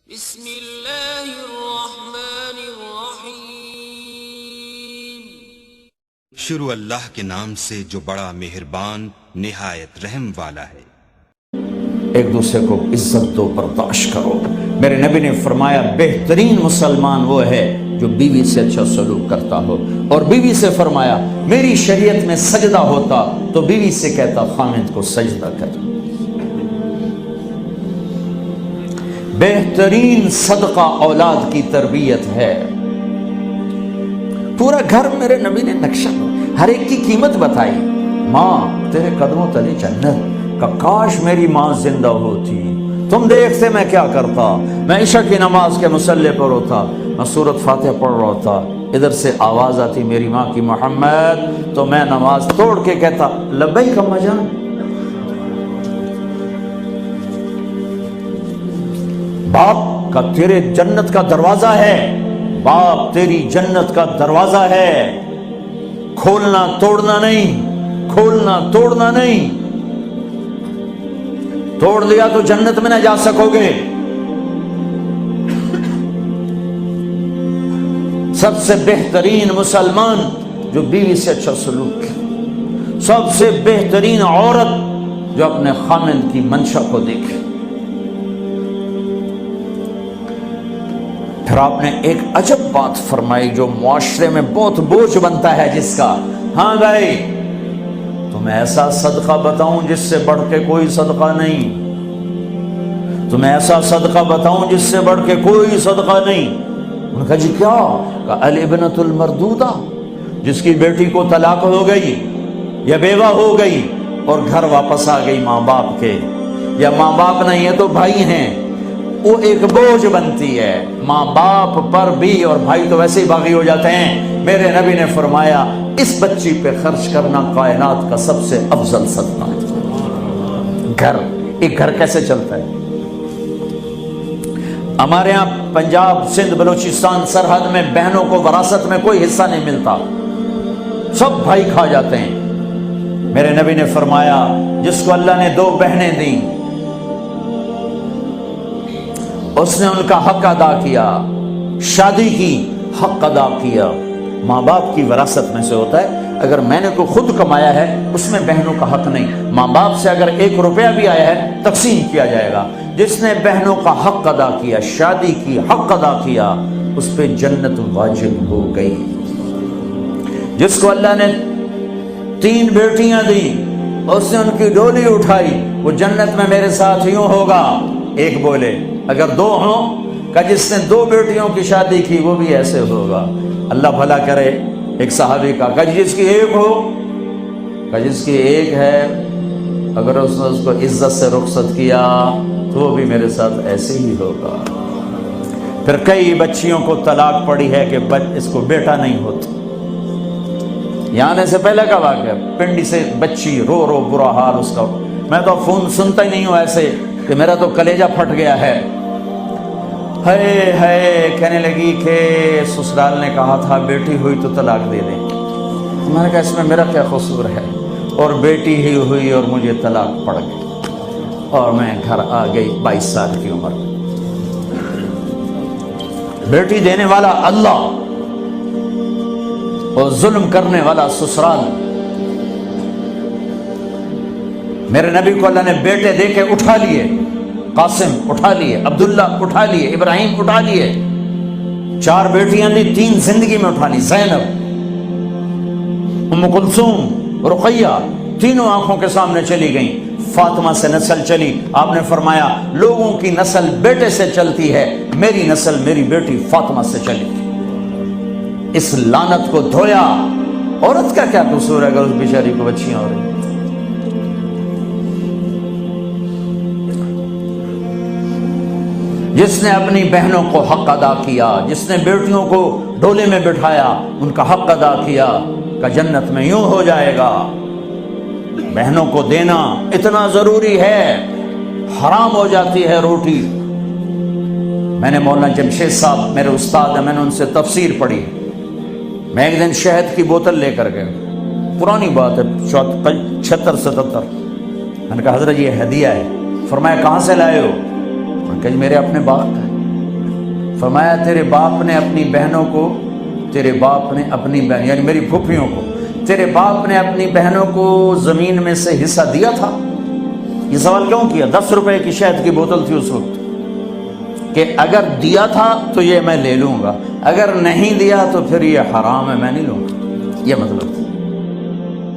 بسم اللہ الرحمن الرحیم۔ شروع اللہ کے نام سے جو بڑا مہربان نہایت رحم والا ہے۔ ایک دوسرے کو عزت دو، برداشت کرو۔ میرے نبی نے فرمایا بہترین مسلمان وہ ہے جو بیوی سے اچھا سلوک کرتا ہو، اور بیوی سے فرمایا میری شریعت میں سجدہ ہوتا تو بیوی سے کہتا خامد کو سجدہ کر۔ بہترین صدقہ اولاد کی تربیت ہے۔ پورا گھر میرے نبی نے نقشہ ہر ایک کی قیمت بتائی۔ ماں تیرے قدموں تلے جنت، کاش میری ماں زندہ ہوتی، تم دیکھتے میں کیا کرتا، میں عشاء کی نماز کے مصلی پر ہوتا، میں سورۃ فاتحہ پڑھ رہا ہوتا، ادھر سے آواز آتی میری ماں کی محمد، تو میں نماز توڑ کے کہتا لبیک اماں جان۔ باپ کا تیرے جنت کا دروازہ ہے، باپ تیری جنت کا دروازہ ہے، کھولنا توڑنا نہیں، کھولنا توڑنا نہیں، توڑ دیا تو جنت میں نہ جا سکو گے۔ سب سے بہترین مسلمان جو بیوی سے اچھا سلوک کرے، سب سے بہترین عورت جو اپنے خامند کی منشا کو دیکھے۔ پھر آپ نے ایک عجب بات فرمائی جو معاشرے میں بہت بوجھ بنتا ہے جس کا، ہاں بھائی تمہیں ایسا صدقہ بتاؤں جس سے بڑھ کے کوئی صدقہ نہیں، تمہیں ایسا صدقہ بتاؤں جس سے بڑھ کے کوئی صدقہ نہیں۔ انہوں نے کہا جی کیا؟ کہا الابنۃ المردودہ، جس کی بیٹی کو طلاق ہو گئی یا بیوہ ہو گئی اور گھر واپس آ گئی ماں باپ کے، یا ماں باپ نہیں ہے تو بھائی ہیں، وہ ایک بوجھ بنتی ہے ماں باپ پر بھی، اور بھائی تو ویسے ہی باغی ہو جاتے ہیں۔ میرے نبی نے فرمایا اس بچی پہ خرچ کرنا کائنات کا سب سے افضل صدقہ ہے۔ گھر، ایک گھر کیسے چلتا ہے؟ ہمارے ہاں پنجاب سندھ بلوچستان سرحد میں بہنوں کو وراثت میں کوئی حصہ نہیں ملتا، سب بھائی کھا جاتے ہیں۔ میرے نبی نے فرمایا جس کو اللہ نے 2 بہنیں دیں اس نے ان کا حق ادا کیا، شادی کی حق ادا کیا۔ ماں باپ کی وراثت میں سے ہوتا ہے، اگر میں نے کوئی خود کمایا ہے اس میں بہنوں کا حق نہیں، ماں باپ سے اگر 1 روپیہ بھی آیا ہے تقسیم کیا جائے گا۔ جس نے بہنوں کا حق ادا کیا، شادی کی حق ادا کیا، اس پہ جنت واجب ہو گئی۔ جس کو اللہ نے 3 بیٹیاں دی اس نے ان کی ڈولی اٹھائی، وہ جنت میں میرے ساتھ یوں ہوگا۔ ایک بولے اگر 2 ہوں، کہ جس نے 2 بیٹیوں کی شادی کی وہ بھی ایسے ہوگا۔ اللہ بھلا کرے۔ ایک صحابی کا کہ جس کی 1 ہو، کہ جس کی 1 ہے، اگر اس نے اس کو عزت سے رخصت کیا تو وہ بھی میرے ساتھ ایسے ہی ہوگا۔ پھر کئی بچیوں کو طلاق پڑی ہے کہ اس کو بیٹا نہیں ہوتا۔ یہاں آنے سے پہلے کا واقعہ، پنڈی سے بچی رو رو برا حال اس کا، میں تو فون سنتا ہی نہیں ہوں ایسے کہ میرا تو کلیجہ پھٹ گیا ہے۔ ہے کہنے لگی کہ سسرال نے کہا تھا بیٹی ہوئی تو طلاق دے دیں۔ میں نے کہا اس میں میرا کیا قصور ہے، اور بیٹی ہی ہوئی اور مجھے طلاق پڑ گئی، اور میں گھر آ گئی 22 سال کی عمر۔ بیٹی دینے والا اللہ اور ظلم کرنے والا سسرال۔ میرے نبی کو اللہ نے بیٹے دے کے اٹھا لیے، قاسم اٹھا لیے، عبداللہ اٹھا لیے، ابراہیم اٹھا لیے، 4 بیٹیاں دی، 3 زندگی میں اٹھا لی، زینب، ام کلثوم، رقیہ، تینوں آنکھوں کے سامنے چلی گئیں۔ فاطمہ سے نسل چلی، آپ نے فرمایا لوگوں کی نسل بیٹے سے چلتی ہے، میری نسل میری بیٹی فاطمہ سے چلی۔ اس لعنت کو دھویا۔ عورت کا کیا قصور ہے اگر اس بیچاری کو بچیاں ہو رہی؟ جس نے اپنی بہنوں کو حق ادا کیا، جس نے بیٹیوں کو ڈولے میں بٹھایا، ان کا حق ادا کیا، کہ جنت میں یوں ہو جائے گا۔ بہنوں کو دینا اتنا ضروری ہے، حرام ہو جاتی ہے روٹی۔ میں نے مولانا جمشید صاحب میرے استاد ہیں، میں نے ان سے تفسیر پڑھی۔ میں ایک دن شہد کی بوتل لے کر گیا، پرانی بات ہے 76-77۔ میں نے کہا حضرت یہ ہدیہ ہے۔ فرمایا کہاں سے لائے ہو؟ کہ میرے اپنے باغ کا ہے۔ فرمایا تیرے باپ نے اپنی بہنوں کو، تیرے باپ نے اپنی بہن یعنی میری پھوپھیوں کو، تیرے باپ نے اپنی بہنوں کو زمین میں سے حصہ دیا تھا؟ یہ سوال کیوں کیا؟ 10 روپے کی شہد کی بوتل تھی اس وقت، کہ اگر دیا تھا تو یہ میں لے لوں گا، اگر نہیں دیا تو پھر یہ حرام ہے، میں نہیں لوں گا، یہ مطلب تھا۔